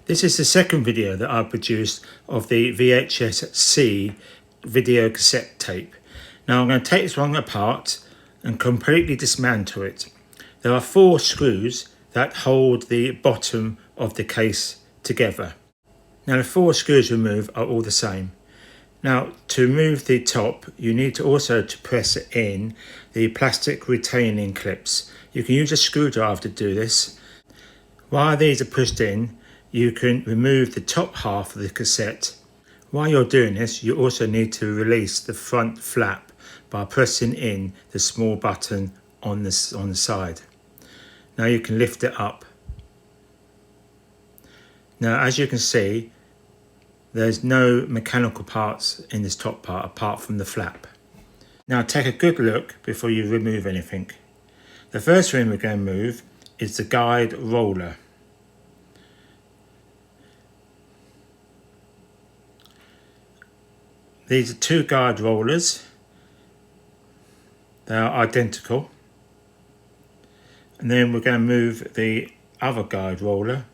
This is the second video that I produced of the VHS-C video cassette tape. Now I'm going to take this one apart and completely dismantle it. There are 4 screws that hold the bottom of the case together. Now the 4 screws removed are all the same. Now to remove the top, you need to also press in the plastic retaining clips. You can use a screwdriver to do this. While these are pushed in, you can remove the top half of the cassette. While you're doing this, you also need to release the front flap by pressing in the small button on the side. Now you can lift it up. Now as you can see, there's no mechanical parts in this top part apart from the flap. Now take a good look before you remove anything. The first thing we're going to remove is the guide roller. These are 2 guide rollers. They are identical. And then we're going to move the other guide roller.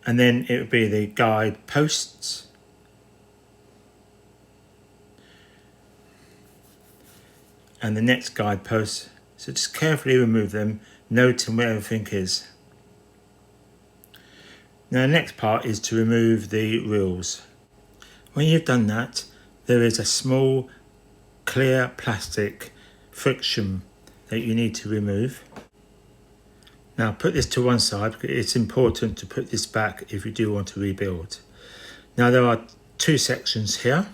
And then it would be the guide posts. And the next guide post. So just carefully remove them, noting where everything is. Now the next part is to remove the reels. When you've done that, there is a small clear plastic friction that you need to remove. Now put this to one side because it's important to put this back if you do want to rebuild. Now there are 2 sections here.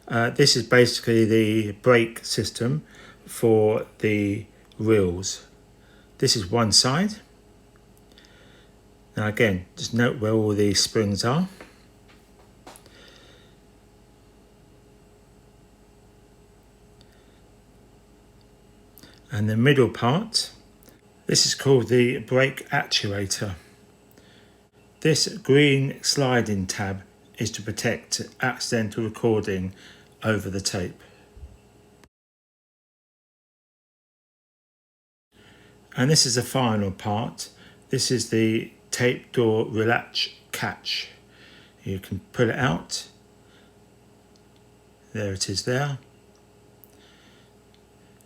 This is basically the brake system for the reels. This is one side. Now again, just note where all these springs are. And the middle part, this is called the brake actuator. This green sliding tab is to protect accidental recording over the tape. And this is the final part. This is the tape door relatch catch. You can pull it out. There it is there.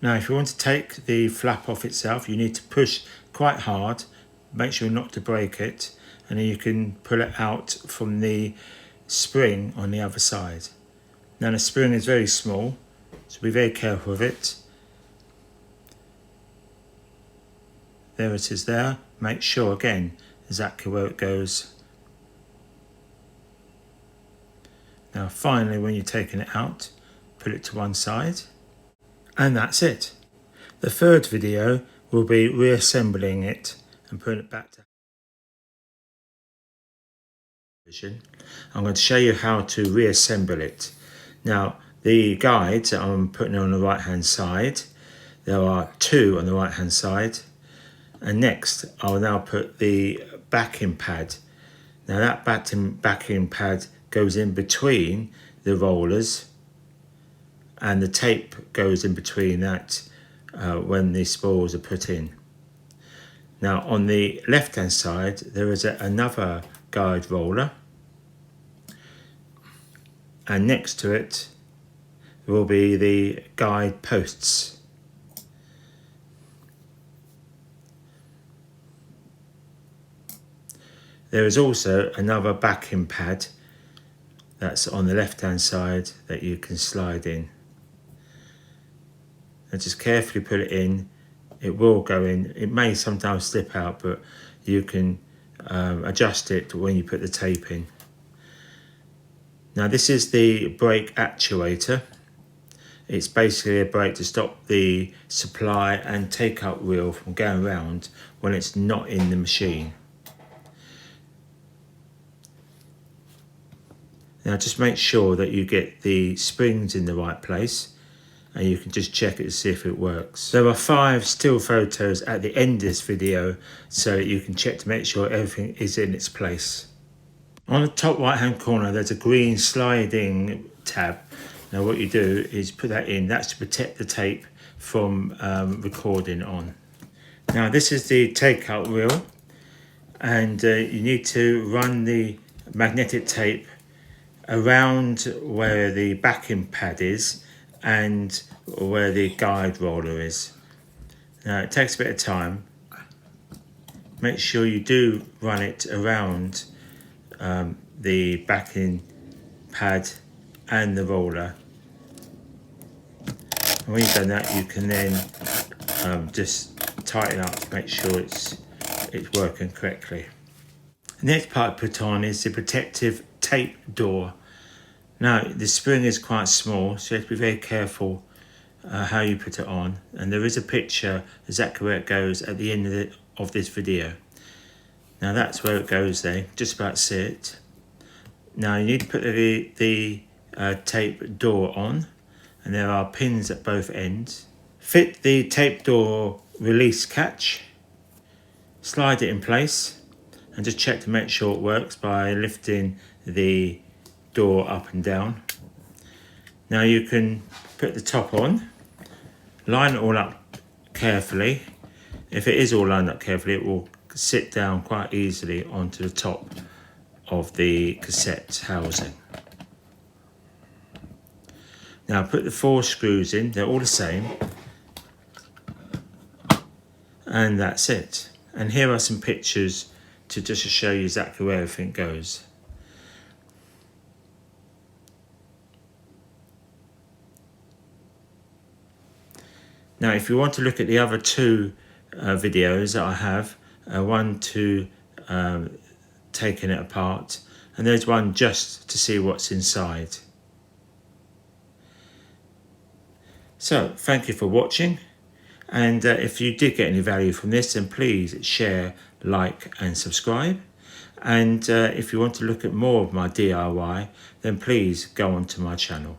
Now if you want to take the flap off itself, you need to push quite hard, make sure not to break it, and then you can pull it out from the spring on the other side. Now the spring is very small, so be very careful with it. There it is there. Make sure again exactly where it goes. Now finally, when you're taking it out, put it to one side. And that's it. The third video will be reassembling it and putting it back to vision. I'm going to show you how to reassemble it. Now the guides that I'm putting on the right hand side, there are 2 on the right hand side. And next I'll now put the backing pad. Now that backing pad goes in between the rollers, and the tape goes in between that when the spools are put in. Now on the left hand side there is another guide roller, and next to it will be the guide posts. There is also another backing pad that's on the left hand side that you can slide in. And just carefully put it in. It will go in. It may sometimes slip out, but you can adjust it when you put the tape in. Now this is the brake actuator. It's basically a brake to stop the supply and take-up wheel from going around when it's not in the machine. Now just make sure that you get the springs in the right place, and you can just check it to see if it works. There are 5 still photos at the end of this video so you can check to make sure everything is in its place. On the top right hand corner there's a green sliding tab. Now what you do is put that in. That's to protect the tape from recording on. Now this is the take-out wheel. and you need to run the magnetic tape around where the backing pad is and where the guide roller is. Now it takes a bit of time. Make sure you do run it around the backing pad and the roller. And when you've done that, you can then just tighten up to make sure it's working correctly. The next part to put on is the protective tape door. Now the spring is quite small, so you have to be very careful how you put it on, and there is a picture exactly where it goes at the end of this video. Now that's where it goes there, just about see it. Now you need to put the tape door on, and there are pins at both ends. Fit the tape door release catch, slide it in place, and just check to make sure it works by lifting the door up and down. Now you can put the top on, line it all up carefully. If it is all lined up carefully, it will sit down quite easily onto the top of the cassette housing. Now put the 4 screws in, they're all the same, and that's it. And here are some pictures to just show you exactly where everything goes. Now if you want to look at the other 2 videos that I have, one to taking it apart, and there's one just to see what's inside. So thank you for watching, and if you did get any value from this, then please share, like and subscribe. And if you want to look at more of my DIY, then please go onto my channel.